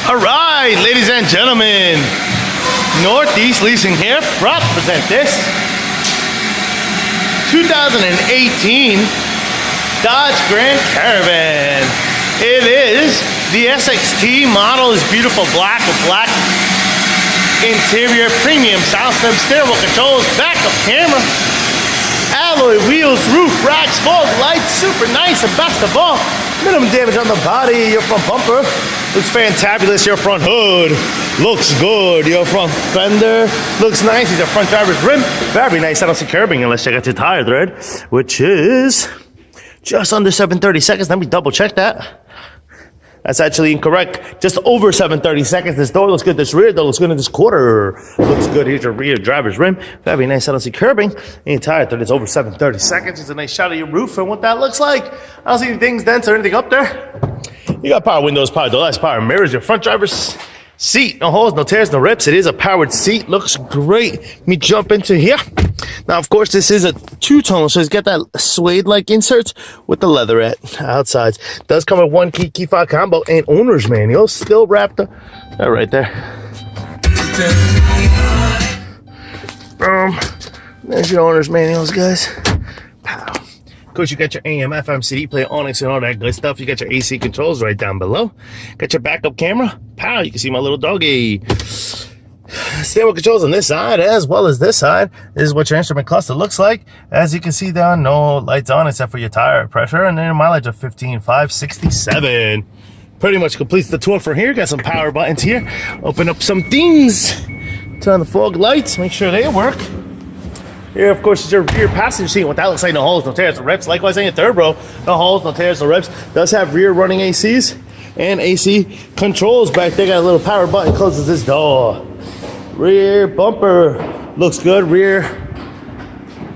All right, ladies and gentlemen, Northeast Leasing here, proud to present this 2018 Dodge Grand Caravan. It is the SXT model, is beautiful black with black interior, premium sound system, steering wheel controls, backup camera, alloy wheels, roof racks, fog lights, super nice, and best of all, minimum damage on the body. Your front bumper looks fantabulous. Your front hood looks good. Your front fender looks nice. Your front driver's rim, very nice. I don't see curbing unless you got your tire thread, which is just under 730 seconds. Let me double check that. That's actually incorrect. Just over 730 seconds. This door looks good. This rear door looks good. And this quarter looks good. Here's your rear driver's rim. Very nice. I don't see curbing. And tire thread is over 730 seconds. It's a nice shot of your roof and what that looks like. I don't see any dings, dents, or anything up there. You got power windows, power door locks, power mirrors. Your front driver's seat. No holes, no tears, no rips. It is a powered seat. Looks great. Let me jump into here. Now, of course, this is a two-tone, so it's got that suede-like inserts with the leatherette outsides. Does come with one key fob combo and owner's manual. Still wrapped up. Right there. There's your owner's manuals, guys. Pow. Of course, you got your AM, FM, CD player, Onyx, and all that good stuff. You got your AC controls right down below. Got your backup camera. Pow, you can see my little doggy. Steering wheel controls on this side as well as this side. This is what your instrument cluster looks like. As you can see down, no lights on except for your tire pressure, and then a mileage of 15,567. Pretty much completes the tour for here. Got some power buttons here. Open up some things. Turn on the fog lights. Make sure they work. Here, of course, is your rear passenger seat. What that looks like, no holes, no tears, no rips. Likewise, in your third row, no holes, no tears, no rips. Does have rear running ACs and AC controls back there. Got a little power button, closes this door. Rear bumper looks good. Rear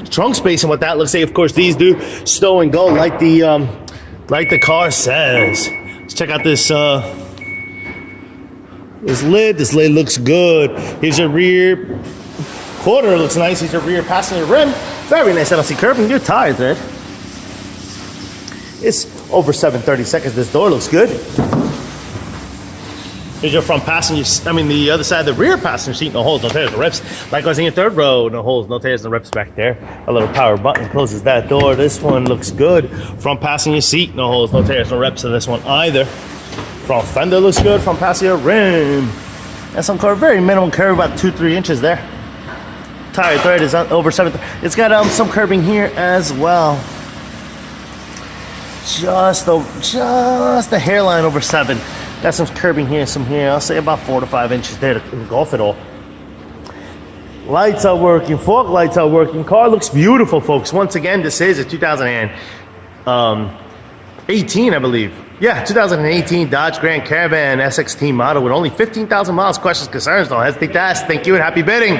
trunk space and what that looks like. Of course, these do stow and go like the car says. Let's check out this lid. This lid looks good. Here's your rear quarter. Looks nice. Here's your rear passenger rim. Very nice. I don't see curbing. Your tire thread. It's over 730 seconds. This door looks good. Here's your front passenger, the other side of the rear passenger seat, no holes, no tears, no rips. Likewise in your third row, no holes, no tears, no rips back there. A little power button closes that door. This one looks good. Front passenger seat, no holes, no tears, no rips in this one either. Front fender looks good. Front passenger rim. And some curve, very minimum curve, about 2-3 inches there. Tire thread is over 7. It's got some curbing here as well. Just the hairline over 7. Got some curbing here, some here. I'll say about 4 to 5 inches there to engulf it all. Lights are working. Fog lights are working. Car looks beautiful, folks. Once again, this is a 2018, I believe. Yeah, 2018 Dodge Grand Caravan SXT model with only 15,000 miles. Questions, concerns, don't hesitate to ask. Thank you and happy bidding.